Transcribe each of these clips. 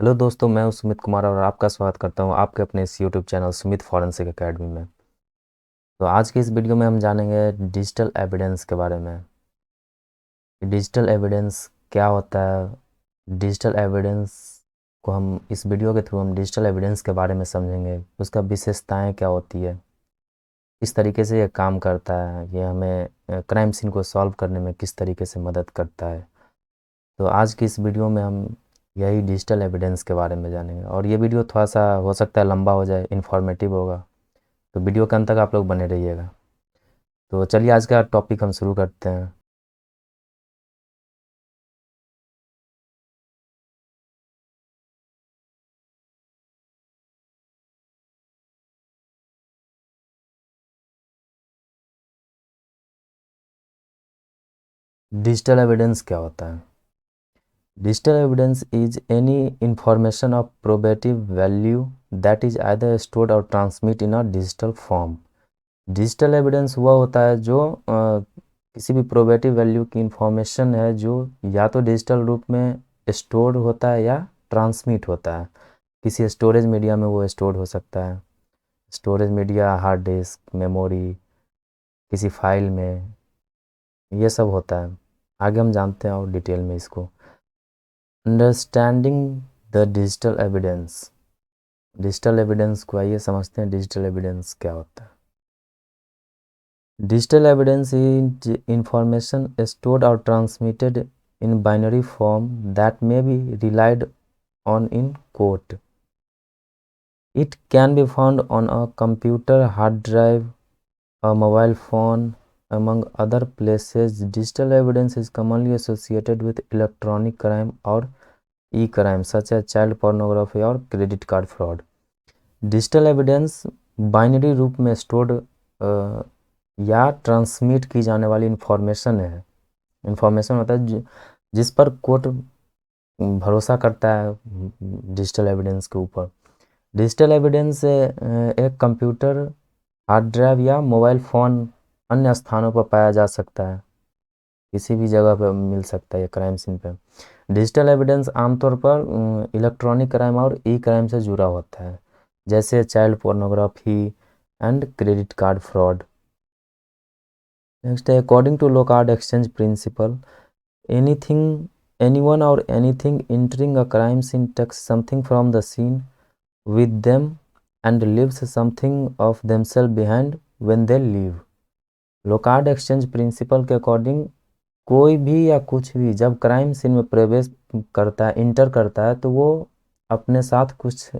Hello दोस्तों, मैं हूं सुमित कुमार और आपका स्वागत करता हूं आपके अपने इस YouTube channel Sumit forensic academy में। तो आज की इस वीडियो में हम जानेंगे डिजिटल एविडेंस के बारे में। डिजिटल एविडेंस क्या होता है। डिजिटल एविडेंस को हम इस वीडियो के थ्रू हम डिजिटल एविडेंस के बारे में समझेंगे, उसका विशेषताएं क्या होती है, किस तरीके से ये काम करता है, ये हमें क्राइम सीन को सॉल्व करने में किस तरीके से मदद करता है। तो आज की इस वीडियो में हम यही डिजिटल एविडेंस के बारे में जानेंगे और ये वीडियो थोड़ा सा हो सकता है लंबा हो जाए, इन्फॉर्मेटिव होगा, तो वीडियो के अंत तक आप लोग बने रहिएगा। तो चलिए आज का टॉपिक हम शुरू करते हैं। डिजिटल एविडेंस क्या होता है? Digital evidence is any information of probative value that is either stored or transmit in a digital form. Digital evidence वह होता है जो किसी भी प्रोबेटिव वैल्यू की इंफॉर्मेशन है जो या तो डिजिटल रूप में स्टोर होता है या ट्रांसमिट होता है। किसी स्टोरेज मीडिया में वो स्टोर हो सकता है। Storage media hard disk, memory, किसी फाइल में, ये सब होता है। आगे हम जानते हैं और डिटेल में इसको। Understanding the digital evidence. Digital evidence को आइए समझते हैं, डिजिटल एविडेंस क्या होता है। Digital evidence is information stored or transmitted in binary form that may be relied on in court. It can be found on a computer, hard drive, a mobile phone, among other places. Digital evidence is commonly associated with electronic crime or e-crime such as child pornography और credit card fraud. Digital evidence binary रूप में stored या transmit की जाने वाली information है। Information होता है जिस पर कोर्ट भरोसा करता है डिजिटल एविडेंस के ऊपर। डिजिटल एविडेंस एक कंप्यूटर, हार्ड ड्राइव या मोबाइल फ़ोन अन्य स्थानों पर पाया जा सकता है। किसी भी जगह पर मिल सकता है ये क्राइम सीन पे। डिजिटल एविडेंस आमतौर पर इलेक्ट्रॉनिक क्राइम और ई क्राइम से जुड़ा होता है, जैसे child pornography and credit card fraud. Next है according to Locard exchange principle, anything anyone or anything entering a crime scene takes something from the scene with them and leaves something of themselves behind when they leave। लोकार्ड exchange principal के according कोई भी या कुछ भी जब crime scene में प्रवेश करता है, इंटर करता है, तो वो अपने साथ कुछ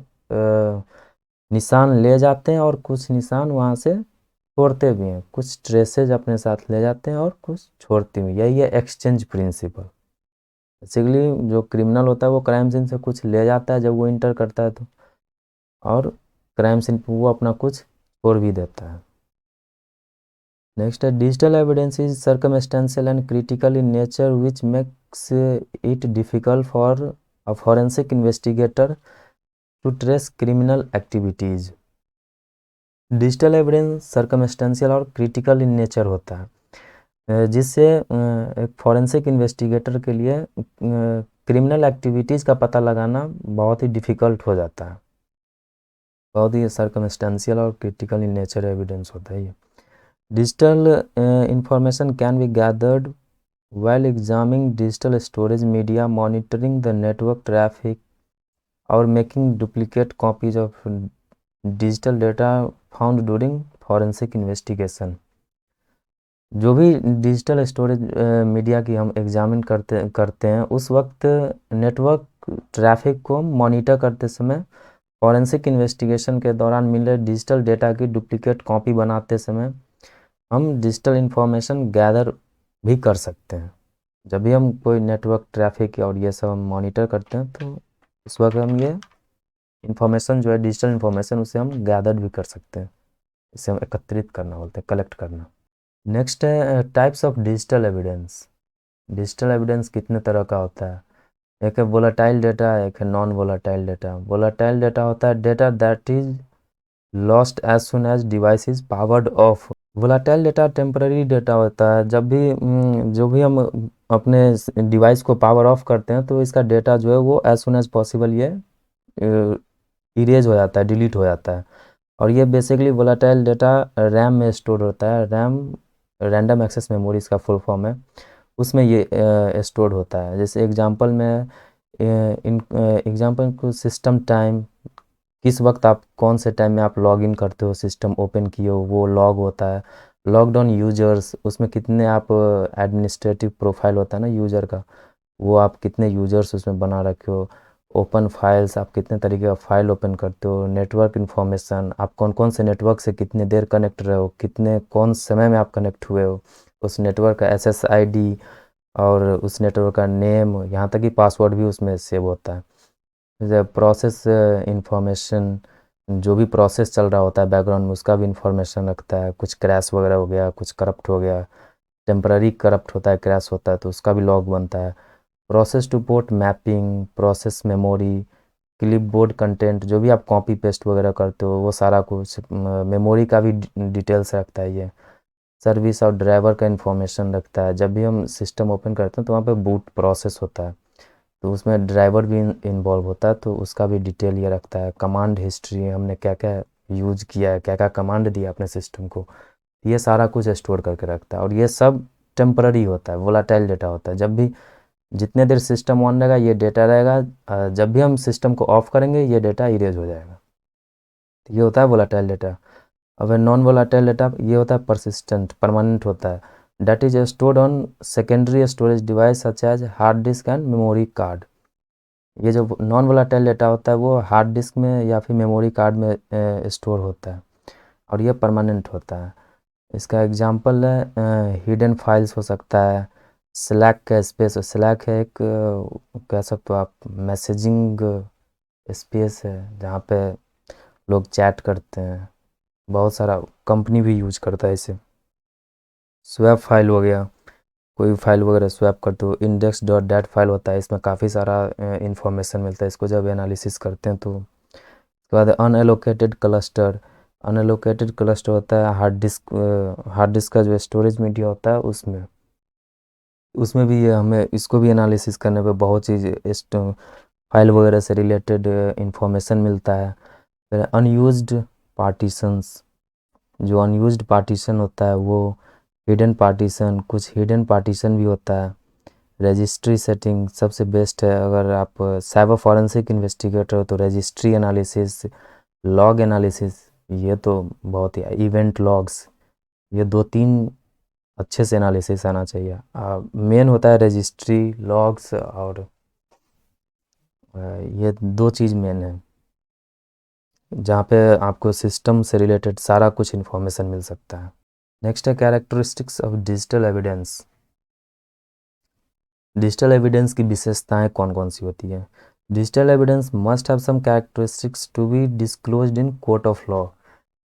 निशान ले जाते हैं और कुछ निशान वहाँ से छोड़ते भी हैं। कुछ ट्रेसेज अपने साथ ले जाते हैं और कुछ छोड़ते भी। यही है एक्सचेंज प्रिंसिपल। बेसिकली जो क्रिमिनल होता है वो क्राइम सीन से कुछ ले जाता है जब वो इंटर करता है तो, और क्राइम सीन पर वो अपना कुछ छोड़ भी देता है। नेक्स्ट है digital evidence is circumstantial and critical in nature which makes it difficult for a forensic investigator to trace criminal activities. Digital evidence circumstantial और क्रिटिकल इन नेचर होता है, जिससे एक फॉरेंसिक इन्वेस्टिगेटर के लिए क्रिमिनल एक्टिविटीज़ का पता लगाना बहुत ही डिफ़िकल्ट हो जाता है। बहुत ही सर्कमस्टेंशियल और क्रिटिकल इन नेचर एविडेंस होता है ये। Digital information can be gathered while examining digital storage media, monitoring the network traffic, or making duplicate copies of digital data found during forensic investigation। जो भी डिजिटल स्टोरेज मीडिया की हम examine करते हैं उस वक्त नेटवर्क ट्रैफिक को monitor करते समय, फॉरेंसिक इन्वेस्टिगेशन के दौरान मिले डिजिटल डेटा की डुप्लीकेट कॉपी बनाते समय हम डिजिटल इंफॉर्मेशन गैदर भी कर सकते हैं। जब भी हम कोई नेटवर्क ट्रैफिक और ये सब हम मॉनिटर करते हैं तो उस वक्त हम ये इंफॉर्मेशन जो है डिजिटल इंफॉर्मेशन उसे हम गैदर भी कर सकते हैं। इसे हम एकत्रित करना बोलते हैं, कलेक्ट करना। नेक्स्ट है types of digital evidence. Digital evidence कितने तरह का होता है? एक है वोलाटाइल डेटा, एक है non volatile data. Volatile data होता है data that is lost as soon as device is powered off. Volatile data temporary data होता है। जब भी जो भी हम अपने डिवाइस को पावर ऑफ करते हैं तो इसका डेटा जो है वो एज सुन एज पॉसिबल ये इरेज हो जाता है, डिलीट हो जाता है। और ये बेसिकली वोलाटाइल डेटा रैम में स्टोर होता है। रैम रैंडम एक्सेस मेमोरी इसका फुल फॉर्म है, उसमें ये स्टोर होता है। जैसे एग्जांपल में इन एग्जांपल को सिस्टम टाइम, किस वक्त आप कौन से टाइम में आप लॉग इन करते हो, सिस्टम ओपन किए हो, वो लॉग होता है। लॉकडाउन यूजर्स, उसमें कितने आप एडमिनिस्ट्रेटिव प्रोफाइल होता है ना यूज़र का, वो आप कितने यूजर्स उसमें बना रखे हो। ओपन फाइल्स, आप कितने तरीके का फाइल ओपन करते हो। नेटवर्क इन्फॉर्मेशन, आप कौन कौन से नेटवर्क से कितने देर कनेक्ट रहे हो, कितने कौन समय में आप कनेक्ट हुए हो। उस नेटवर्क का SSID और उस नेटवर्क का नेम, यहाँ तक कि पासवर्ड भी उसमें सेव होता है। जैसे प्रोसेस इंफॉर्मेशन, जो भी प्रोसेस चल रहा होता है बैकग्राउंड में, उसका भी इंफॉर्मेशन रखता है। कुछ क्रैश वगैरह हो गया, कुछ करप्ट हो गया, टेम्पररी करप्ट होता है, क्रैश होता है, तो उसका भी लॉग बनता है। Process two port mapping, process memory, clipboard content, जो भी आप कॉपी पेस्ट वगैरह करते हो, वो सारा कुछ मेमोरी का भी डिटेल्स रखता है ये। सर्विस और ड्राइवर का इन्फॉर्मेशन रखता है। जब भी हम सिस्टम ओपन करते हैं तो वहाँ पे बूट प्रोसेस होता है, तो उसमें ड्राइवर भी इन्वॉल्व होता है, तो उसका भी डिटेल ये रखता है। कमांड हिस्ट्री, हमने क्या क्या यूज किया है, क्या क्या कमांड दिया अपने सिस्टम को, ये सारा कुछ स्टोर करके रखता है। और ये सब टेम्पररी होता है, वोलाटाइल डेटा होता है। जब भी जितने देर सिस्टम ऑन रहेगा ये डेटा रहेगा, जब भी हम सिस्टम को ऑफ करेंगे ये डेटा इरेज हो जाएगा। तो ये होता है वोलाटाइल डेटा। अब नॉन वोलाटाइल डेटा ये होता है परसिस्टेंट, परमानेंट होता है। Data is stored on secondary storage device such as hard disk and memory card. ये जो नॉन वोलाटाइल डेटा होता है वो हार्ड डिस्क में या फिर मेमोरी कार्ड में स्टोर होता है, और ये परमानेंट होता है। इसका एग्जांपल है हिडन फाइल्स हो सकता है। स्लैक का स्पेस, स्लैक है एक कह सकते हो आप मैसेजिंग स्पेस है, जहाँ पे लोग चैट करते हैं। बहुत सारा कंपनी भी यूज करता है इसे। स्वैप फाइल हो गया, कोई फाइल वगैरह स्वैप करते हो। इंडेक्स डॉट डैट फाइल होता है, इसमें काफ़ी सारा इंफॉर्मेशन मिलता है। इसको जब एनालिसिस करते हैं तो उसके बाद अनएलोकेटेड क्लस्टर। अनएलोकेटेड क्लस्टर होता है हार्ड डिस्क का जो स्टोरेज मीडिया होता है उसमें, उसमें भी ये हमें इसको भी एनालिसिस करने पे बहुत चीज़ फाइल वगैरह से रिलेटेड इंफॉर्मेशन मिलता है। फिर अनयूज्ड पार्टीशंस, जो अनयूज्ड पार्टीशन होता है वो हिडन पार्टीशन, कुछ हिडन पार्टीशन भी होता है। रजिस्ट्री सेटिंग सबसे बेस्ट है, अगर आप साइबर फॉरेंसिक इन्वेस्टिगेटर हो तो रजिस्ट्री एनालिसिस, लॉग एनालिसिस, ये तो बहुत ही, इवेंट लॉग्स, ये दो तीन अच्छे से एनालिसिस आना चाहिए। मेन होता है रजिस्ट्री लॉग्स, और ये दो चीज़ मेन है जहाँ पे आपको सिस्टम से रिलेटेड सारा कुछ इन्फॉर्मेशन मिल सकता है। नेक्स्ट है characteristics of digital evidence. Digital evidence की विशेषताएं कौन कौन सी होती है। Digital evidence must have some characteristics to be disclosed in court of law.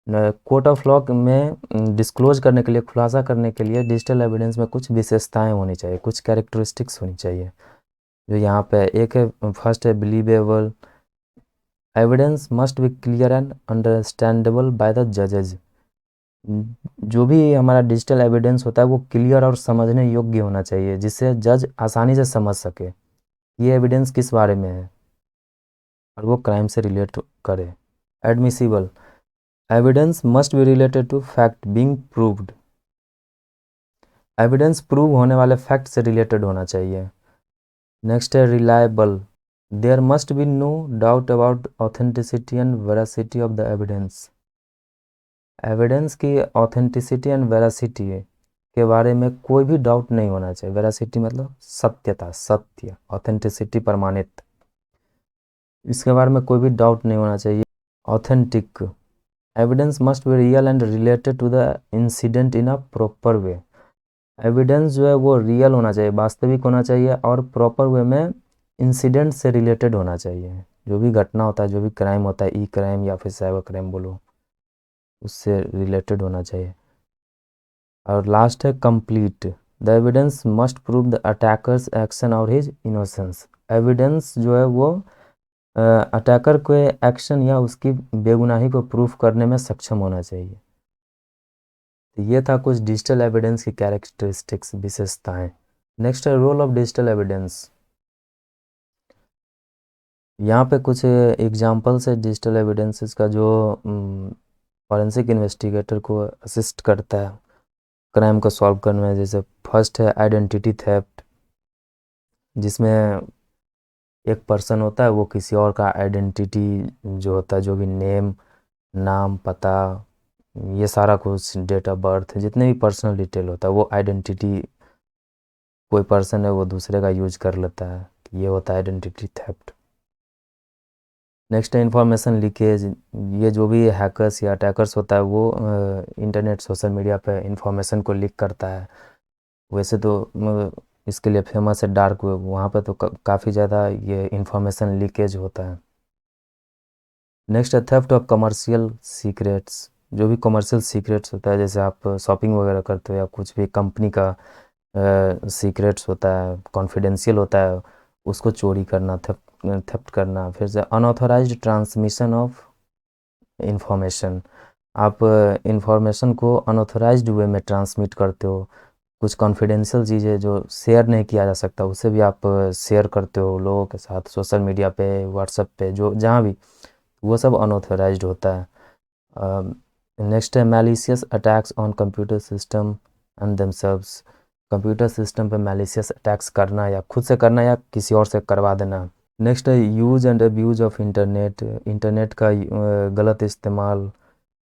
Court of law में डिस्क्लोज करने के लिए, खुलासा करने के लिए डिजिटल एविडेंस में कुछ विशेषताएं होनी चाहिए, कुछ कैरेक्टरिस्टिक्स होनी चाहिए। जो यहाँ पे एक है, फर्स्ट है believable. Evidence must be clear and understandable by the जजेज। जो भी हमारा डिजिटल एविडेंस होता है वो क्लियर और समझने योग्य होना चाहिए, जिससे जज आसानी से समझ सके ये एविडेंस किस बारे में है और वो क्राइम से रिलेट करे। Admissible, evidence must be related to fact being proved. Evidence prove होने वाले फैक्ट से रिलेटेड होना चाहिए। नेक्स्ट है reliable, there must be no doubt about authenticity and veracity of the evidence. Evidence की ऑथेंटिसिटी एंड वेरासिटी के बारे में कोई भी डाउट नहीं होना चाहिए। वेरासिटी मतलब सत्यता, सत्य। ऑथेंटिसिटी प्रमाणित, इसके बारे में कोई भी डाउट नहीं होना चाहिए। Authentic, evidence must be real and related to the incident in a proper way. Evidence जो है वो रियल होना चाहिए, वास्तविक होना चाहिए, और प्रॉपर वे में इंसिडेंट से रिलेटेड होना चाहिए। जो भी घटना होता है, जो भी क्राइम होता है, ई क्राइम या फिर साइबर क्राइम बोलो, उससे रिलेटेड होना चाहिए। और लास्ट है complete, the evidence must prove the attackers action और हिज इनोसेंस। एविडेंस जो है वो अटैकर के एक्शन या उसकी बेगुनाही को प्रूफ करने में सक्षम होना चाहिए। तो ये था कुछ डिजिटल एविडेंस की कैरेक्टरिस्टिक्स, विशेषताएं। नेक्स्ट है रोल ऑफ डिजिटल एविडेंस। यहाँ पे कुछ एग्जांपल्स है डिजिटल एविडेंसेस का जो फॉरेंसिक इन्वेस्टिगेटर को असिस्ट करता है क्राइम को सॉल्व करने में। जैसे फर्स्ट है आइडेंटिटी थेफ्ट, जिसमें एक पर्सन होता है वो किसी और का आइडेंटिटी जो होता है, जो भी नेम, नाम, पता, ये सारा कुछ, डेट ऑफ बर्थ, जितने भी पर्सनल डिटेल होता है वो आइडेंटिटी कोई पर्सन है वो दूसरे का यूज कर लेता है, ये होता है आइडेंटिटी थेफ्ट। नेक्स्ट है इंफॉर्मेशन लीकेज। ये जो भी हैकर्स या अटैकर्स होता है वो इंटरनेट सोशल मीडिया पे इंफॉर्मेशन को लीक करता है। वैसे तो इसके लिए फेमस है डार्क वेब, वहाँ पे तो काफ़ी ज़्यादा ये इंफॉर्मेशन लीकेज होता है। नेक्स्ट है थेफ्ट ऑफ कमर्शियल सीक्रेट्स। जो भी कमर्शियल सीक्रेट्स होता है, जैसे आप शॉपिंग वगैरह करते हो या कुछ भी कंपनी का सीक्रेट्स होता है, कॉन्फिडेंशियल होता है, उसको चोरी करना, थेफ्ट करना। फिर से अनऑथराइज्ड ट्रांसमिशन ऑफ इंफॉर्मेशन। आप इंफॉर्मेशन को अनऑथराइज्ड वे में ट्रांसमिट करते हो, कुछ कॉन्फिडेंशियल चीज़ें जो शेयर नहीं किया जा सकता उसे भी आप शेयर करते हो लोगों के साथ, सोशल मीडिया पे, व्हाट्सएप पे, जो जहाँ भी, वो सब अनऑथराइज्ड होता है। नेक्स्ट है malicious attacks on computer system and themselves. Computer system पे मैलिशियस अटैक्स करना, या खुद से करना या किसी और से करवा देना। नेक्स्ट है use and abuse of internet. Internet का गलत इस्तेमाल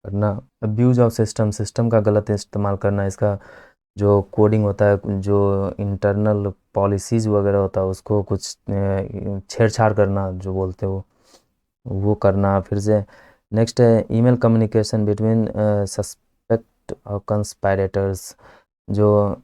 करना, अब्यूज ऑफ सिस्टम, सिस्टम का गलत इस्तेमाल करना, इसका जो कोडिंग होता है, जो इंटरनल पॉलिसीज़ वगैरह होता है उसको कुछ छेड़छाड़ करना, जो बोलते हो वो करना। फिर से नेक्स्ट है ईमेल कम्युनिकेशन बिटवीन सस्पेक्ट और कंस्पायरेटर्स। जो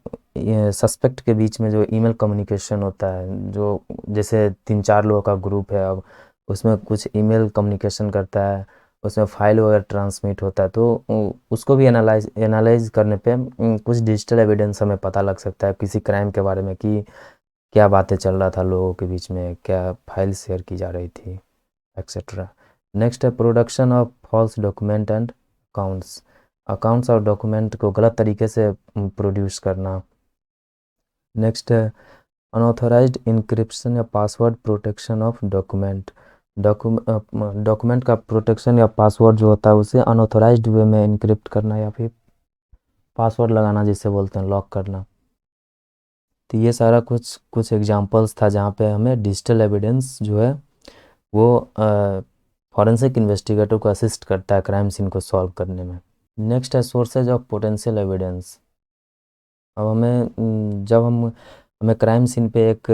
सस्पेक्ट के बीच में जो ईमेल कम्युनिकेशन होता है, जो जैसे 3-4 लोगों का ग्रुप है, अब उसमें कुछ ईमेल कम्युनिकेशन करता है, उसमें फाइल वगैरह ट्रांसमिट होता है, तो उसको भी एनालाइज करने पे कुछ डिजिटल एविडेंस हमें पता लग सकता है किसी क्राइम के बारे में, कि क्या बातें चल रहा था लोगों के बीच में, क्या फाइल शेयर की जा रही थी, एक्सेट्रा। नेक्स्ट है production of false document and accounts. Accounts और डॉक्यूमेंट को गलत तरीके से प्रोड्यूस करना। नेक्स्ट है अनऑथराइज्ड इंक्रिप्शन या password protection of document. Document का प्रोटेक्शन या पासवर्ड जो होता है उसे अनऑथराइज्ड वे में इनक्रिप्ट करना, या फिर पासवर्ड लगाना जिसे बोलते हैं, लॉक करना। तो ये सारा कुछ कुछ एग्जांपल्स था जहाँ पे हमें डिजिटल एविडेंस जो है वो फॉरेंसिक इन्वेस्टिगेटर को असिस्ट करता है क्राइम सीन को सॉल्व करने में। नेक्स्ट है सोर्सेज ऑफ पोटेंशियल एविडेंस। अब जब हमें क्राइम सीन पे एक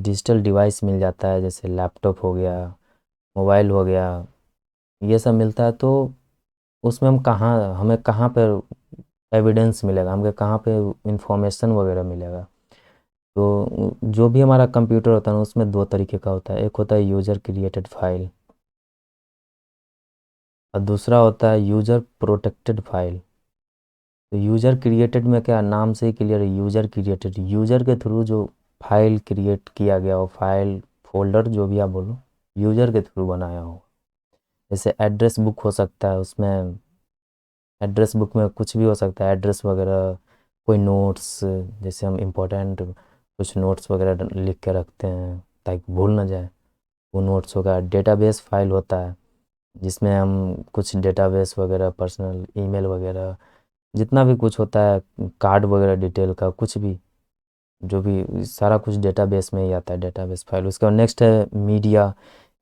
डिजिटल डिवाइस मिल जाता है, जैसे लैपटॉप हो गया, मोबाइल हो गया, ये सब मिलता है, तो उसमें हमें कहाँ पर एविडेंस मिलेगा, हमें कहाँ पे इंफॉर्मेशन वगैरह मिलेगा। तो जो भी हमारा कंप्यूटर होता है ना, उसमें दो तरीके का होता है, एक होता है यूज़र क्रिएटेड फाइल और दूसरा होता है यूज़र प्रोटेक्टेड फाइल। तो यूज़र क्रिएटेड में क्या, नाम से ही क्लियर है, यूज़र क्रिएटेड, यूज़र के थ्रू जो फाइल क्रिएट किया गया हो, फाइल, फोल्डर, जो भी आप बोलो, यूज़र के थ्रू बनाया हो। जैसे एड्रेस बुक हो सकता है, उसमें एड्रेस बुक में कुछ भी हो सकता है, एड्रेस वगैरह, कोई नोट्स, जैसे हम इम्पोर्टेंट कुछ नोट्स वगैरह लिख के रखते हैं ताकि भूल ना जाए, वो नोट्स होगा। डेटाबेस फाइल होता है जिसमें हम कुछ डेटाबेस वगैरह, पर्सनल ईमेल वगैरह, जितना भी कुछ होता है, कार्ड वगैरह डिटेल का कुछ भी, जो भी सारा कुछ डेटाबेस में ही आता है, डेटाबेस फाइल। उसके बाद नेक्स्ट है media,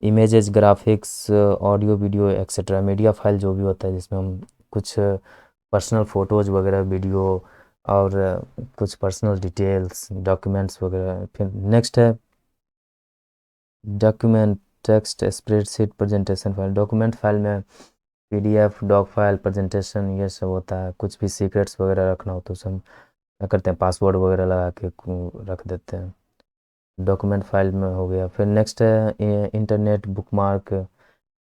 images, graphics, audio, video, etcetera. Media file जो भी होता है जिसमें हम कुछ पर्सनल फ़ोटोज़ वगैरह, वीडियो, और कुछ पर्सनल डिटेल्स, डॉक्यूमेंट्स वगैरह। फिर नेक्स्ट है document, text, spreadsheet, presentation file. Document file में पीडीएफ, डॉक फाइल, प्रेजेंटेशन, ये सब होता है। कुछ भी सीक्रेट्स वगैरह रखना हो तो उसे हम क्या करते हैं, पासवर्ड वगैरह लगा के रख देते हैं, डॉक्यूमेंट फाइल में हो गया। फिर नेक्स्ट है internet bookmark,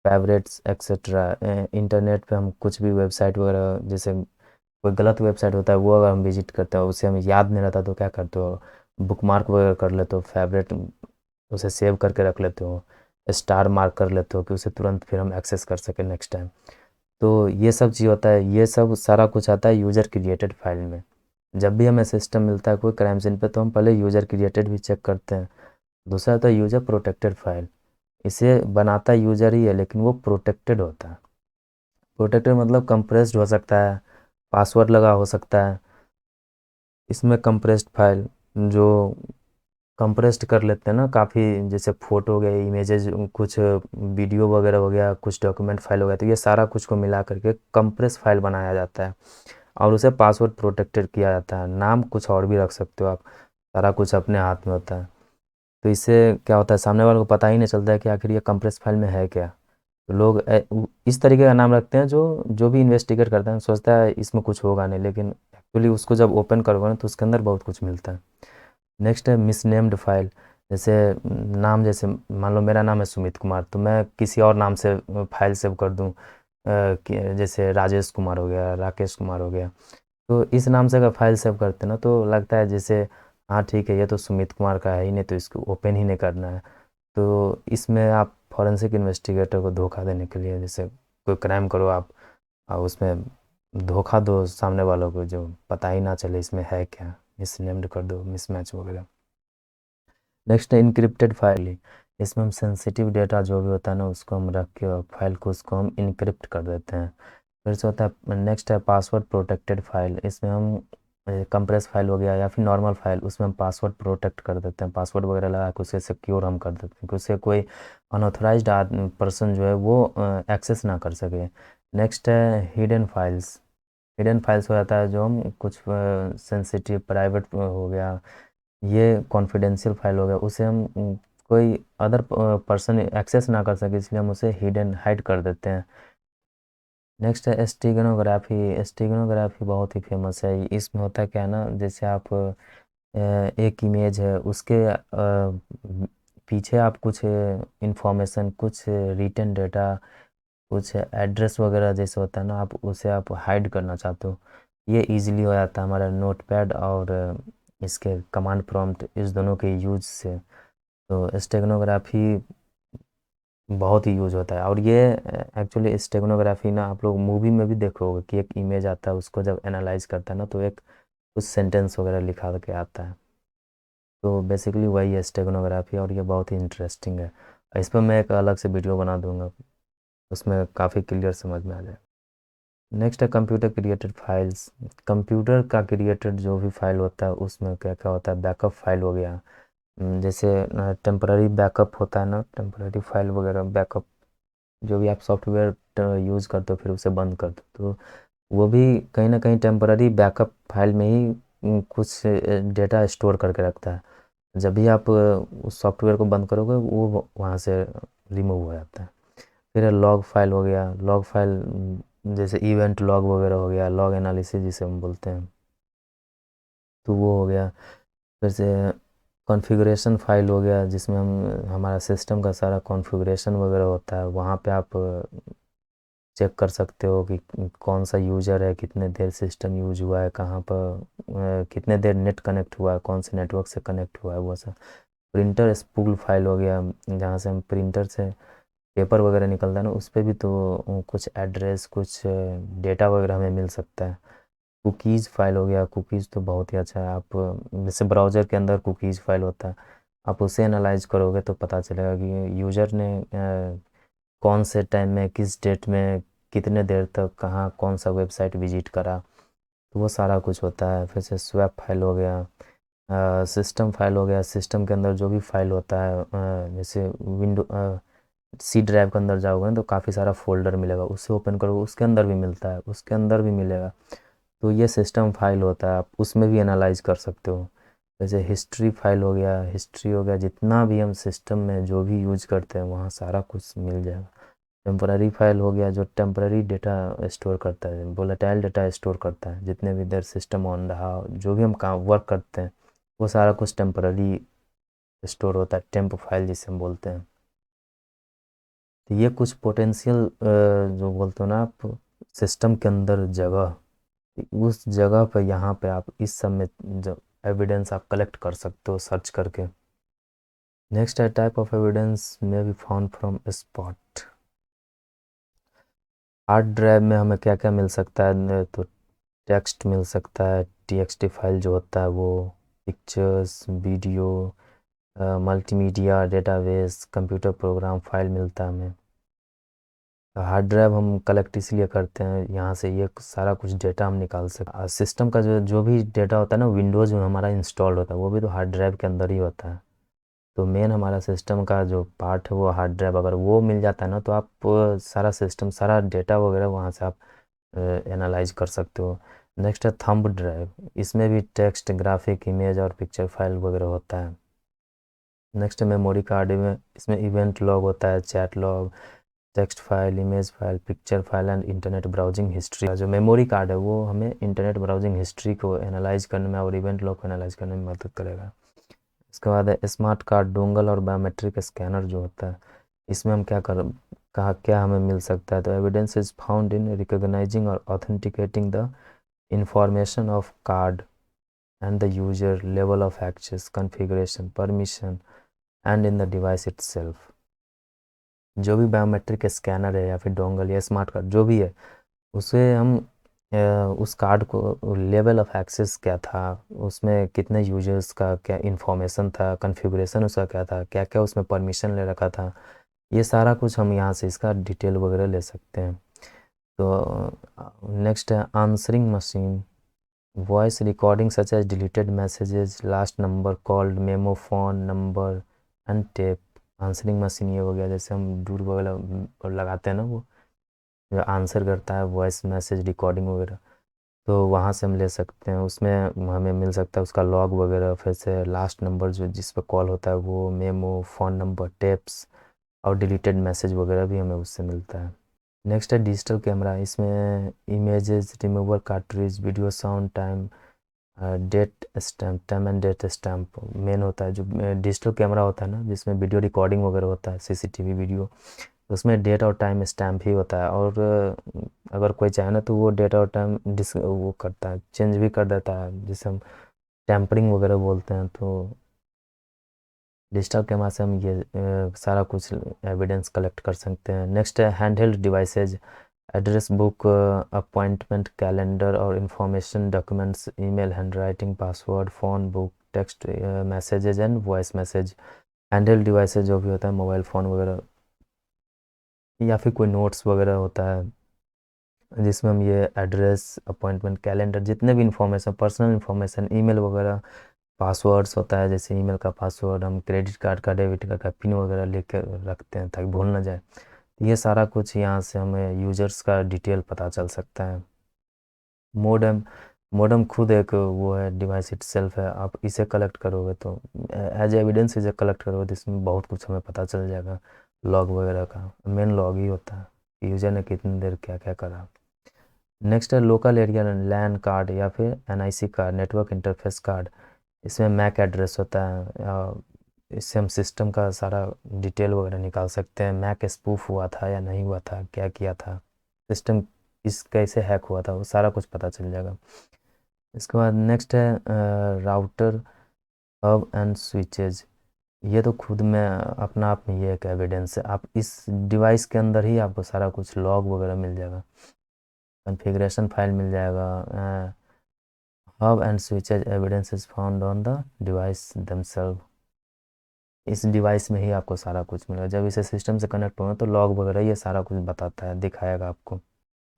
favourites, etcetera. Internet पे हम कुछ भी वेबसाइट वगैरह, जैसे कोई गलत वेबसाइट होता है वो अगर हम विजिट करते हैं, उसे हमें याद नहीं रहता, तो क्या करते हो, बुकमार्क वगैरह कर लेते हो, फेवरेट उसे सेव करके रख लेते हो, स्टार मार्क कर लेते हो कि उसे तुरंत फिर हम एक्सेस कर सकें नेक्स्ट टाइम। तो ये सब चीज़ होता है, ये सब सारा कुछ आता है यूज़र क्रिएटेड फाइल में। जब भी हमें सिस्टम मिलता है कोई क्राइम सीन पे, तो हम पहले यूज़र क्रिएटेड भी चेक करते हैं। दूसरा होता है यूज़र प्रोटेक्टेड फाइल, इसे बनाता यूजर ही है, लेकिन वो प्रोटेक्टेड होता है। प्रोटेक्टेड मतलब कंप्रेस्ड हो सकता है, पासवर्ड लगा हो सकता है। इसमें कंप्रेस्ड फाइल जो कंप्रेस्ड कर लेते हैं ना काफ़ी, जैसे फ़ोटो हो गए, इमेजेस, कुछ वीडियो वगैरह हो गया, कुछ डॉक्यूमेंट फाइल हो गया, तो ये सारा कुछ को मिला करके कंप्रेस फाइल बनाया जाता है और उसे पासवर्ड प्रोटेक्टेड किया जाता है। नाम कुछ और भी रख सकते हो आप, सारा कुछ अपने हाथ में होता है। तो इससे क्या होता है, सामने वाले को पता ही नहीं चलता है कि आखिर ये कंप्रेस फाइल में है क्या। तो लोग इस तरीके का नाम रखते हैं, जो जो भी इन्वेस्टिगेट करता है सोचता है इसमें कुछ होगा नहीं, लेकिन एक्चुअली उसको जब ओपन करोगे ना तो उसके अंदर बहुत कुछ मिलता है। नेक्स्ट है मिसनेम्ड फाइल। जैसे नाम, जैसे मान लो मेरा नाम है सुमित कुमार, तो मैं किसी और नाम से फाइल सेव कर दूं, जैसे राजेश कुमार हो गया, राकेश कुमार हो गया। तो इस नाम से अगर फाइल सेव करते हैं ना तो लगता है जैसे हाँ ठीक है, ये तो सुमित कुमार का है ही नहीं, तो इसको ओपन ही नहीं करना है। तो इसमें आप फॉरेंसिक इन्वेस्टिगेटर को धोखा देने के लिए, जैसे कोई क्राइम करो आप और उसमें धोखा दो सामने वालों को, जो पता ही ना चले इसमें है क्या, मिसनेम्ड कर दो, मिसमैच वगैरह। नेक्स्ट है इनक्रिप्टेड फाइल। इसमें हम सेंसिटिव डेटा जो भी होता है ना उसको हम रख के फाइल को उसको हम इनक्रिप्ट कर देते हैं। फिर से होता है, नेक्स्ट है पासवर्ड प्रोटेक्टेड फाइल। इसमें हम कंप्रेस फाइल हो गया या फिर नॉर्मल फाइल, उसमें हम पासवर्ड प्रोटेक्ट कर देते हैं, पासवर्ड वगैरह लगा के उसे सिक्योर हम कर देते हैं कि उसे कोई अनऑथराइज्ड पर्सन जो है वो एक्सेस ना कर सके। नेक्स्ट है हिडन फाइल्स। हिडन फाइल्स हो जाता है जो हम कुछ सेंसिटिव प्राइवेट हो गया, ये कॉन्फिडेंशियल फाइल हो गया, उसे हम कोई अदर पर्सन एक्सेस ना कर सके, इसलिए हम उसे हिडन हाइड कर देते हैं। नेक्स्ट है स्टेगनोग्राफी। स्टेगनोग्राफी बहुत ही फेमस है। इसमें होता है क्या है ना, जैसे आप एक इमेज है उसके पीछे आप कुछ इंफॉर्मेशन, कुछ रिटन डेटा, कुछ एड्रेस वगैरह जैसे होता है ना, आप उसे आप हाइड करना चाहते हो, ये इजीली हो जाता है हमारा नोटपैड और इसके कमांड प्रॉम्प्ट, इस दोनों के यूज से। तो स्टेगनोग्राफी बहुत ही यूज होता है। और ये एक्चुअली स्टेगनोग्राफी ना आप लोग मूवी में भी देखोगे कि एक इमेज आता है, उसको जब एनालाइज करता है ना तो एक कुछ सेंटेंस वगैरह लिखा के आता है। तो बेसिकली वही है स्टेगनोग्राफी, और ये बहुत ही इंटरेस्टिंग है। इस पर मैं एक अलग से वीडियो बना दूंगा, उसमें काफ़ी क्लियर समझ में आ जाए। नेक्स्ट है कंप्यूटर क्रिएटेड फाइल्स। कंप्यूटर का क्रिएटेड जो भी फाइल होता है उसमें क्या क्या होता है, बैकअप फाइल हो गया, जैसे टेम्पररी बैकअप होता है ना, टेम्पररी फाइल वगैरह बैकअप, जो भी आप सॉफ्टवेयर यूज़ करते हो फिर उसे बंद कर दो, तो वो भी कहीं ना कहीं टेम्पररी बैकअप फाइल में ही कुछ डेटा स्टोर करके रखता है। जब भी आप उस सॉफ्टवेयर को बंद करोगे वो वहाँ से रिमूव हो जाता है। फिर लॉग फाइल हो गया, लॉग फाइल जैसे इवेंट लॉग वगैरह हो गया, लॉग एनालिसिस जिसे हम बोलते हैं, तो वो हो गया। फिर से कॉन्फ़िगरेशन फाइल हो गया, जिसमें हम हमारा सिस्टम का सारा कॉन्फ़िगरेशन वगैरह होता है, वहाँ पे आप चेक कर सकते हो कि कौन सा यूज़र है, कितने देर सिस्टम यूज हुआ है, कहाँ पर कितने देर नेट कनेक्ट हुआ है, कौन से नेटवर्क से कनेक्ट हुआ है, वो सब। प्रिंटर स्पूल फाइल हो गया, जहाँ से हम प्रिंटर से पेपर वगैरह निकलता है ना उस पर भी तो कुछ एड्रेस, कुछ डेटा वगैरह हमें मिल सकता है। कुकीज़ फाइल हो गया, कुकीज़ तो बहुत ही अच्छा है। आप जैसे ब्राउज़र के अंदर कुकीज़ फाइल होता है, आप उसे एनालाइज करोगे तो पता चलेगा कि यूज़र ने कौन से टाइम में, किस डेट में, कितने देर तक, कहाँ, कौन सा वेबसाइट विजिट करा, तो वो सारा कुछ होता है। फिर से स्वैप फाइल हो गया, सिस्टम फाइल हो गया, सिस्टम के अंदर जो भी फाइल होता है, जैसे विंडो सी ड्राइव के अंदर जाओगे ना तो काफ़ी सारा फोल्डर मिलेगा, उससे ओपन करोगे उसके अंदर भी मिलता है, उसके अंदर भी मिलेगा, तो ये सिस्टम फाइल होता है, आप उसमें भी एनालाइज कर सकते हो। जैसे हिस्ट्री फाइल हो गया, हिस्ट्री हो गया, जितना भी हम सिस्टम में जो भी यूज करते हैं वहाँ सारा कुछ मिल जाएगा। टेम्पररी फाइल हो गया, जो टेम्पररी डेटा स्टोर करता है, वोलेटाइल डेटा स्टोर करता है, जितने भी देर सिस्टम ऑन रहा, जो भी हम काम वर्क करते हैं वो सारा कुछ टेम्पररी स्टोर होता है, टेम्प फाइल जिसे हम बोलते हैं। तो ये कुछ पोटेंशियल जो बोलते हो ना आप, सिस्टम के अंदर जगह, उस जगह पर यहाँ पे आप इस सब में जो एविडेंस आप कलेक्ट कर सकते हो सर्च करके। नेक्स्ट है type of evidence may be found from spot. Hard drive में हमें क्या क्या मिल सकता है तो टेक्स्ट मिल सकता है, टीएक्सटी फाइल जो होता है वो, pictures, video, multimedia, database, computer program, file मिलता है हमें। हार्ड ड्राइव हम कलेक्ट इसलिए करते हैं, यहाँ से ये सारा कुछ डेटा हम निकाल सकते। सिस्टम का जो जो भी डेटा होता है ना, विंडोज़ में हमारा इंस्टॉल्ड होता है, वो भी तो हार्ड ड्राइव के अंदर ही होता है। तो मेन हमारा सिस्टम का जो पार्ट है वो हार्ड ड्राइव, अगर वो मिल जाता है ना तो आप सारा सिस्टम, सारा डेटा वगैरह वहाँ से आप एनालाइज कर सकते हो। नेक्स्ट है थंब ड्राइव, इसमें भी टेक्स्ट, ग्राफिक, इमेज और पिक्चर फाइल वगैरह होता है। नेक्स्ट है मेमोरी कार्ड में, इसमें इवेंट लॉग होता है, chat log, text file, image file, picture file and internet browsing history. जो मेमोरी कार्ड है वो हमें इंटरनेट ब्राउजिंग हिस्ट्री को एनालाइज करने में और इवेंट लॉग को एनालाइज करने में मदद करेगा। इसके बाद है स्मार्ट कार्ड, डोंगल और बायोमेट्रिक स्कैनर जो होता है, इसमें हम क्या हमें मिल सकता है। तो evidence is found in recognizing और authenticating the information of card and the user level of access, configuration, permission and in the device itself। जो भी बायोमेट्रिक स्कैनर है या फिर डोंगल या स्मार्ट कार्ड जो भी है, उसे हम उस कार्ड को लेवल ऑफ एक्सेस क्या था, उसमें कितने यूजर्स का क्या इंफॉर्मेशन था, कॉन्फ़िगरेशन उसका क्या था, क्या क्या उसमें परमिशन ले रखा था, ये सारा कुछ हम यहाँ से इसका डिटेल वगैरह ले सकते हैं। तो नेक्स्ट है answering machine, voice recording such as deleted messages, last number called, memo, phone number and tape. Answering machine ये हो गया, जैसे हम दूर वगैरह लगाते हैं ना, वो जो आंसर करता है वॉइस मैसेज रिकॉर्डिंग वगैरह, तो वहाँ से हम ले सकते हैं। उसमें हमें मिल सकता है उसका लॉग वगैरह, फिर से लास्ट नंबर जो जिस पर कॉल होता है वो, मेमो, फ़ोन नंबर, टेप्स और डिलीटेड मैसेज वगैरह भी हमें उससे मिलता है। नेक्स्ट है डिजिटल कैमरा, इसमें images remover cartridge, video, sound, date stamp, time and date stamp main होता है। जो डिजिटल कैमरा होता है ना, जिसमें वीडियो रिकॉर्डिंग वगैरह होता है, सीसीटीवी वीडियो, तो उसमें डेट और टाइम स्टैम्प ही होता है। और अगर कोई चाहे ना तो वो डेट और टाइम वो करता है, चेंज भी कर देता है, जिसे हम टैम्परिंग वगैरह बोलते हैं। तो डिजिटल कैमरा से हम ये सारा कुछ एविडेंस कलेक्ट कर सकते हैं। नेक्स्ट है handheld devices, address book, appointment calendar और information documents, email, handwriting, password, phone book, text messages and voice message. Handheld devices जो भी होता है, मोबाइल फ़ोन वगैरह या फिर कोई नोट्स वगैरह होता है, जिसमें हम ये एड्रेस, अपॉइंटमेंट, कैलेंडर, जितने भी इंफॉर्मेशन, पर्सनल इंफॉर्मेशन, ईमेल वगैरह, पासवर्ड्स होता है, जैसे ईमेल का पासवर्ड हम क्रेडिट कार्ड का, डेबिट कार्ड का पिन वगैरह लेकर रखते हैं ताकि भूल ना जाए। ये सारा कुछ यहाँ से हमें यूजर्स का डिटेल पता चल सकता है। मोडेम, मोडेम खुद एक वो है, डिवाइस इटसेल्फ है। आप इसे कलेक्ट करोगे तो एज एविडेंस इसे कलेक्ट करोगे तो इसमें बहुत कुछ हमें पता चल जाएगा। लॉग वगैरह का मेन लॉग ही होता है कि यूजर ने कितनी देर क्या क्या करा। नेक्स्ट है लोकल एरिया लैन कार्ड या फिर NIC card, network interface card. इसमें मैक एड्रेस होता है, इससे हम सिस्टम का सारा डिटेल वगैरह निकाल सकते हैं। मैक स्पूफ हुआ था या नहीं हुआ था, क्या किया था, सिस्टम इस कैसे हैक हुआ था, वो सारा कुछ पता चल जाएगा। इसके बाद नेक्स्ट है राउटर, हब एंड स्विचेज। ये तो खुद में अपना आप में ये एक एविडेंस है। आप इस डिवाइस के अंदर ही आपको सारा कुछ लॉग वगैरह मिल जाएगा, कॉन्फ़िगरेशन फाइल मिल जाएगा। Hub and switches evidence is found on the device themselves. इस डिवाइस में ही आपको सारा कुछ मिलेगा। जब इसे सिस्टम से कनेक्ट होगा तो लॉग वगैरह ये सारा कुछ बताता है, दिखाएगा आपको।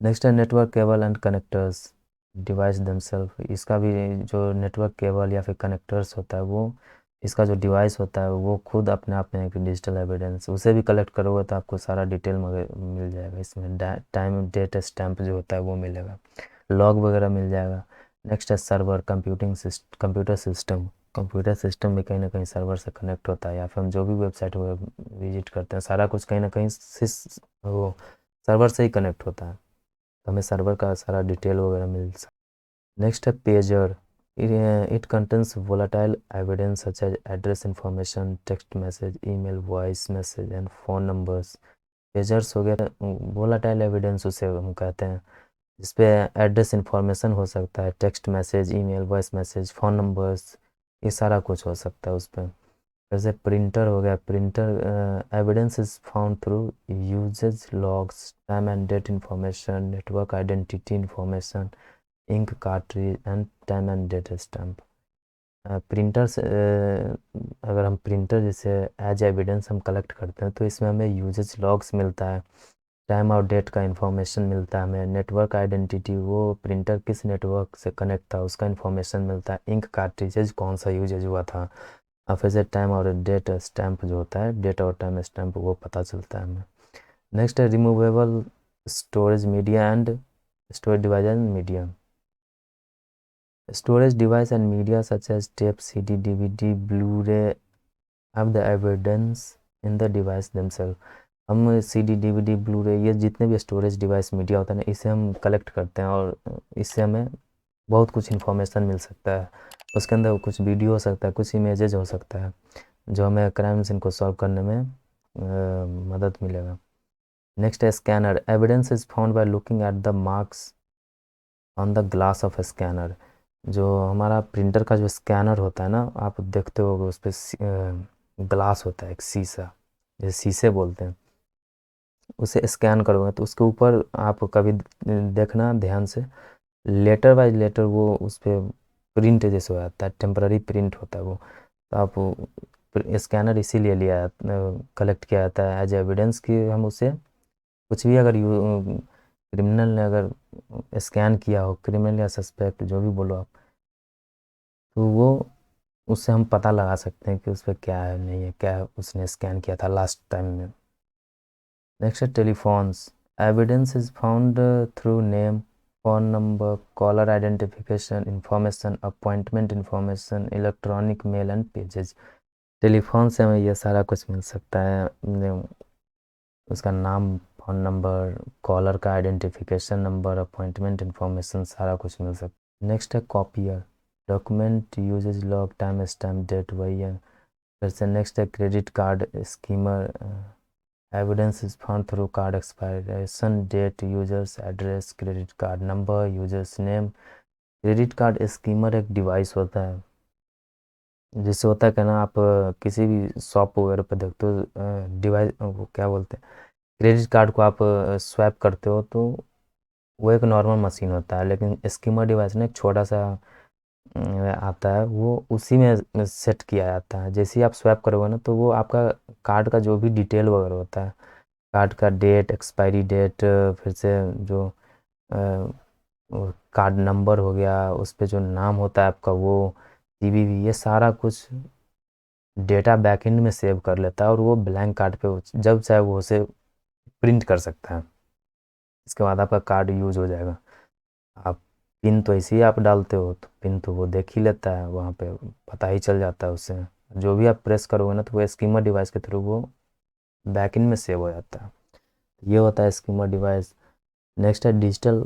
नेक्स्ट है network cable and connectors, device themself. इसका भी जो नेटवर्क केबल या फिर कनेक्टर्स होता है, वो इसका जो डिवाइस होता है वो खुद अपने आप में एक डिजिटल एविडेंस, उसे भी कलेक्ट करोगे तो आपको सारा डिटेल मिल जाएगा। इसमें टाइम डेट स्टैम्प जो होता है वो मिलेगा, लॉग वगैरह मिल जाएगा। नेक्स्ट है server, computer system. Computer system भी कहीं ना कहीं सर्वर से कनेक्ट होता है, या फिर हम जो भी वेबसाइट विजिट करते हैं सारा कुछ कहीं ना कहीं वो सर्वर से ही कनेक्ट होता है, तो हमें सर्वर का सारा डिटेल वगैरह मिल सकता। नेक्स्ट है pager, it contains volatile evidence such as address information, text message, email, voice message and phone numbers. Pagers हो गया वोलाटाइल एविडेंस उसे हम कहते हैं, जिस पे एड्रेस इंफॉर्मेशन हो सकता है, text message, email, voice message, phone numbers, ये सारा कुछ हो सकता है उस पर। जैसे प्रिंटर हो गया, printer evidence is found through usage logs, time and date information, network identity information, ink cartridge and time and date stamp. Printer से अगर हम प्रिंटर जैसे एज एविडेंस हम कलेक्ट करते हैं तो इसमें हमें यूजेज लॉग्स मिलता है, टाइम और डेट का इंफॉर्मेशन मिलता है, हमें नेटवर्क आइडेंटिटी, वो प्रिंटर किस नेटवर्क से कनेक्ट था उसका इंफॉर्मेशन मिलता है, इंक कार्ट्रिजेज कौन सा यूजेज हुआ था, और फिर से टाइम और डेट स्टैम्प जो होता है, डेट और टाइम स्टैम्प, वो पता चलता है हमें। नेक्स्ट है removable storage media and storage device and media. Storage device and media such as tape, CD, DVD, Blu-ray have the evidence in the device themselves। हम CD, DVD, Blu-ray ये जितने भी स्टोरेज डिवाइस मीडिया होता है ना, इसे हम collect करते हैं और इससे हमें बहुत कुछ इन्फॉर्मेशन मिल सकता है। उसके अंदर कुछ वीडियो हो सकता है, कुछ इमेजेज हो सकता है, जो हमें क्राइम सीन को सॉल्व करने में मदद मिलेगा। नेक्स्ट है scanner. Evidence is found by looking at the marks on the glass of scanner. जो हमारा प्रिंटर का जो स्कैनर होता है ना, आप देखते हो उस पर ग्लास होता है, एक शीशा, जैसे शीशे बोलते हैं, उसे स्कैन करोगे तो उसके ऊपर आप कभी देखना ध्यान से, लेटर बाय लेटर वो उस पर प्रिंट जैसे हो जाता है, टेम्पररी प्रिंट होता है वो। तो आप स्कैनर इसीलिए लिया कलेक्ट किया जाता है एज एविडेंस कि हम उसे कुछ भी अगर क्रिमिनल ने अगर स्कैन किया हो, क्रिमिनल या सस्पेक्ट जो भी बोलो आप, तो वो उससे हम पता लगा सकते हैं कि उस पर क्या है, नहीं है, क्या उसने स्कैन किया था लास्ट टाइम में। नेक्स्ट है telephones. Evidence is found through name, phone number, caller identification information, appointment information, electronic mail and pages. Telephone से हमें ये सारा कुछ मिल सकता है, उसका नाम, फ़ोन नंबर, कॉलर का आइडेंटिफिकेशन नंबर, अपॉइंटमेंट इंफॉर्मेशन, सारा कुछ मिल सकता है। नेक्स्ट है copier. Document usage log, time stamp, date, वही है। फिर से नेक्स्ट है credit card skimmer. Evidence is found through card expiration date, users address, credit card number, users name. Credit card skimmer एक डिवाइस होता है, जिससे होता है कि ना, आप किसी भी शॉप वगैरह पर देखते हो डिवाइस, वो क्या बोलते हैं, क्रेडिट कार्ड को आप स्वैप करते हो तो वो एक नॉर्मल मशीन होता है, लेकिन स्कीमर डिवाइस ना एक छोटा सा आता है, वो उसी में सेट किया जाता है। जैसे ही आप स्वैप करोगे ना, तो वो आपका कार्ड का जो भी डिटेल वगैरह होता है, कार्ड का डेट, एक्सपायरी डेट, फिर से जो कार्ड नंबर हो गया, उस पे जो नाम होता है आपका, वो सीवीवी, ये सारा कुछ डेटा बैकएंड में सेव कर लेता है, और वो ब्लैंक कार्ड पे जब चाहे वो उसे प्रिंट कर सकता है। इसके बाद आपका कार्ड यूज हो जाएगा। आप पिन तो ऐसे ही आप डालते हो, तो पिन तो वो देख ही लेता है, वहाँ पे पता ही चल जाता है उससे। जो भी आप प्रेस करोगे ना, तो वो स्कीमर डिवाइस के थ्रू वो बैकएंड में सेव हो जाता है। ये होता है स्कीमर डिवाइस। नेक्स्ट है डिजिटल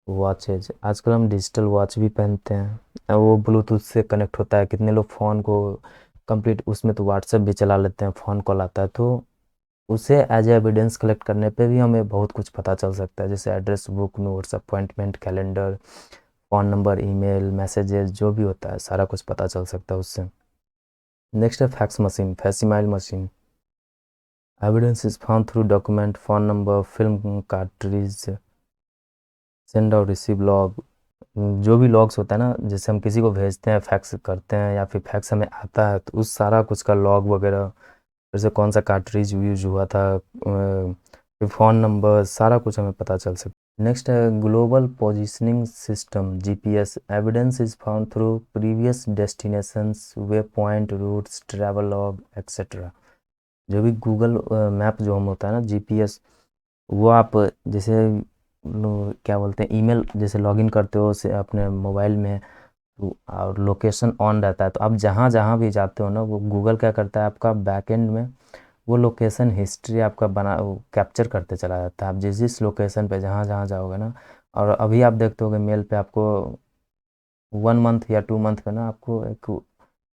वॉचेज। आजकल हम डिजिटल वॉच भी पहनते हैं, वो ब्लूटूथ से कनेक्ट होता है। कितने लोग फ़ोन को कंप्लीट उसमें तो व्हाट्सएप भी चला लेते हैं, फ़ोन कॉल आता है, तो उसे एज एविडेंस कलेक्ट करने पे भी हमें बहुत कुछ पता चल सकता है, जैसे address book, notes, appointment calendar, phone number, email, messages, जो भी होता है सारा कुछ पता चल सकता है उससे। नेक्स्ट है fax machine, facsimile machine. Evidence is found through document, phone number, film cartridge, send और रिसीव लॉग। जो भी लॉग्स होता है ना, जैसे हम किसी को भेजते हैं, फैक्स करते हैं, या फिर फैक्स हमें आता है, तो उस सारा कुछ का लॉग वगैरह, जैसे कौन सा कार्ट्रिज यूज हुआ था, फिर फ़ोन नंबर, सारा कुछ हमें पता चल सकता है। नेक्स्ट है global positioning system, GPS. Evidence is found through previous destinations, way point, routes, travel log etcetera. जो भी गूगल मैप जो हम होता है ना, जीपीएस, वो आप जैसे क्या बोलते हैं, ईमेल जैसे लॉगिन करते हो से अपने मोबाइल में, तो और लोकेशन ऑन रहता है, तो आप जहाँ जहाँ भी जाते हो ना, वो गूगल क्या करता है, आपका बैकएंड में वो लोकेशन हिस्ट्री आपका बना कैप्चर करते चला जाता है। आप जिस जिस लोकेशन पे जहाँ जहाँ जाओगे ना, और अभी आप देखते होगे मेल पे आपको 1 मंथ या 2 मंथ पे ना आपको एक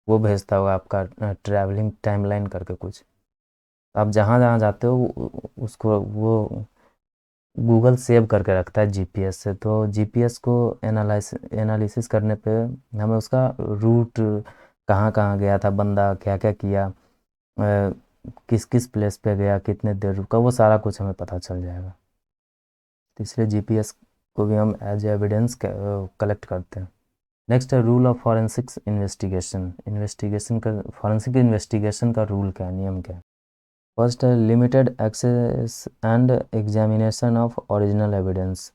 वो भेजता होगा, आपका ट्रैवलिंग टाइमलाइन करके कुछ। आप जहाँ जहाँ जाते हो उसको वो गूगल सेव करके रखता है जीपीएस से। तो जीपीएस को एनालिसिस करने पे हमें उसका रूट, कहाँ कहाँ गया था बंदा, क्या क्या किया, किस किस प्लेस पे गया, कितने देर रुका, वो सारा कुछ हमें पता चल जाएगा। तो इसलिए जीपीएस को भी हम एज एविडेंस कलेक्ट करते हैं। नेक्स्ट है रूल ऑफ फॉरेंसिक्स इन्वेस्टिगेशन का फॉरेंसिक इन्वेस्टिगेशन का रूल क्या है, नियम क्या है। फर्स्ट है limited access and examination of original evidence.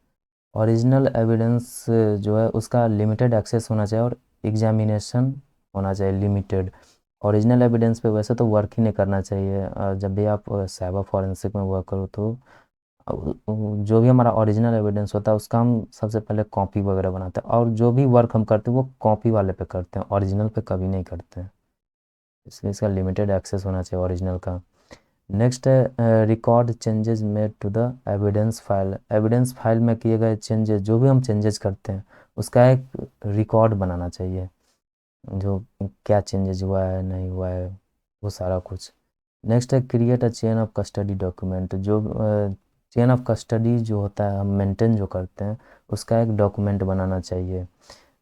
Original evidence जो है उसका लिमिटेड एक्सेस होना चाहिए और एग्जामिनेशन होना चाहिए लिमिटेड। ओरिजिनल एविडेंस पे वैसे तो वर्क ही नहीं करना चाहिए। जब भी आप साइबर फॉरेंसिक में वर्क करो तो जो भी हमारा ओरिजिनल एविडेंस होता है उसका हम सबसे पहले कॉपी वगैरह बनाते हैं, और जो भी वर्क हम करते हैं वो कॉपी वाले पे करते हैं, ओरिजिनल पे कभी नहीं करते हैं। इसलिए इसका लिमिटेड एक्सेस होना चाहिए ओरिजिनल का। नेक्स्ट है record changes made to the evidence file में किए गए चेंजेस, जो भी हम चेंजेस करते हैं उसका एक रिकॉर्ड बनाना चाहिए, जो क्या चेंजेस हुआ है नहीं हुआ है वो सारा कुछ। नेक्स्ट है create a chain of custody document. जो चेन ऑफ कस्टडी जो होता है हम मेंटेन जो करते हैं उसका एक डॉक्यूमेंट बनाना चाहिए।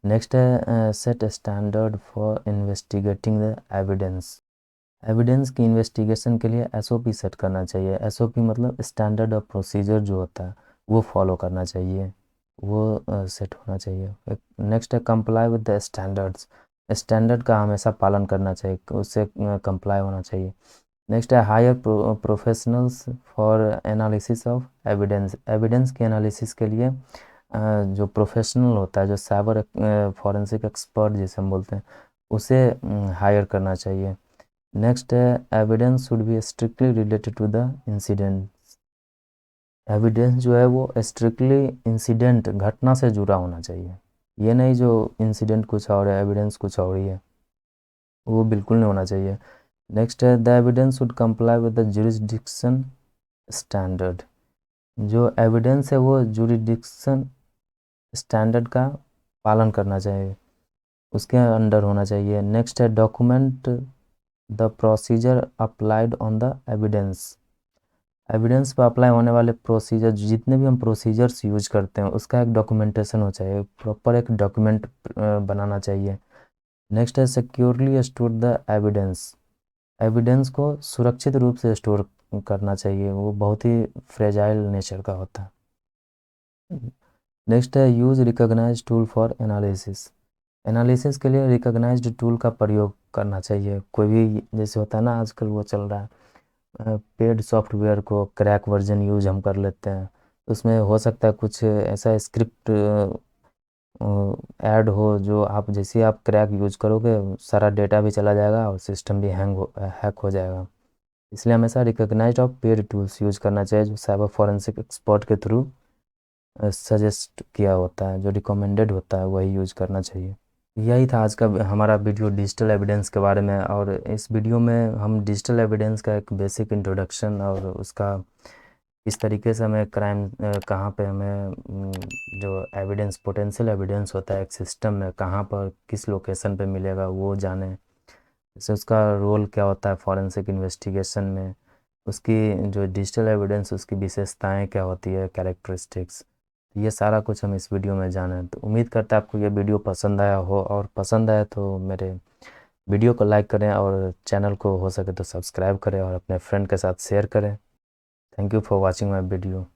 नेक्स्ट है set standard for investigating the evidence की इन्वेस्टिगेशन के लिए एसओपी सेट करना चाहिए। एसओपी मतलब स्टैंडर्ड ऑफ प्रोसीजर जो होता है वो फॉलो करना चाहिए, वो सेट होना चाहिए। नेक्स्ट है comply with the standards. Standard का हमेशा पालन करना चाहिए, उससे कंप्लाई होना चाहिए। नेक्स्ट है hire professionals for analysis of evidence के एनालिसिस के लिए जो प्रोफेशनल होता है, जो साइबर फॉरेंसिक एक्सपर्ट जिसे हम बोलते हैं, उसे हायर करना चाहिए। नेक्स्ट है evidence should be strictly related to the incident. Evidence जो है वो स्ट्रिक्टली इंसिडेंट घटना से जुड़ा होना चाहिए। ये नहीं जो इंसिडेंट कुछ और है एविडेंस कुछ और ही है, वो बिल्कुल नहीं होना चाहिए। नेक्स्ट है the evidence should comply with the jurisdiction standard. जो एविडेंस है वो जुरिस्डिक्शन स्टैंडर्ड का पालन करना चाहिए, उसके अंडर होना चाहिए। नेक्स्ट है document the procedure applied on the evidence पर अप्लाई होने वाले प्रोसीजर, जितने भी हम प्रोसीजर्स यूज करते हैं उसका एक डॉक्यूमेंटेशन हो चाहिए, प्रॉपर एक डॉक्यूमेंट बनाना चाहिए। नेक्स्ट है सिक्योरली स्टोर द एविडेंस को सुरक्षित रूप से स्टोर करना चाहिए, वो बहुत ही फ्रेजाइल नेचर का होता है। नेक्स्ट है use recognise tool for analysis के लिए रिकॉग्नाइज्ड टूल का प्रयोग करना चाहिए। कोई भी जैसे होता है ना आजकल वो चल रहा है पेड सॉफ्टवेयर को क्रैक वर्जन यूज हम कर लेते हैं, उसमें हो सकता है कुछ ऐसा स्क्रिप्ट ऐड हो जो आप जैसे आप क्रैक यूज करोगे सारा डेटा भी चला जाएगा और सिस्टम भी हैक हो जाएगा। इसलिए हमेशा रिकॉग्नाइज्ड और पेड टूल्स यूज करना चाहिए जो साइबर फॉरेंसिक एक्सपर्ट के थ्रू सजेस्ट किया होता है, जो रिकमेंडेड होता है वही यूज करना चाहिए। यही था आज का हमारा वीडियो डिजिटल एविडेंस के बारे में, और इस वीडियो में हम डिजिटल एविडेंस का एक बेसिक इंट्रोडक्शन और उसका इस तरीके से हमें क्राइम कहाँ पे हमें जो एविडेंस पोटेंशियल एविडेंस होता है एक सिस्टम में कहाँ पर किस लोकेशन पे मिलेगा वो जाने, जैसे उसका रोल क्या होता है फॉरेंसिक इन्वेस्टिगेशन में, उसकी जो डिजिटल एविडेंस उसकी विशेषताएं क्या होती है कैरेक्टरिस्टिक्स, ये सारा कुछ हम इस वीडियो में जाने। तो उम्मीद करता है आपको ये वीडियो पसंद आया हो, और पसंद आया तो मेरे वीडियो को लाइक करें और चैनल को हो सके तो सब्सक्राइब करें और अपने फ्रेंड के साथ शेयर करें। Thank you for watching my video.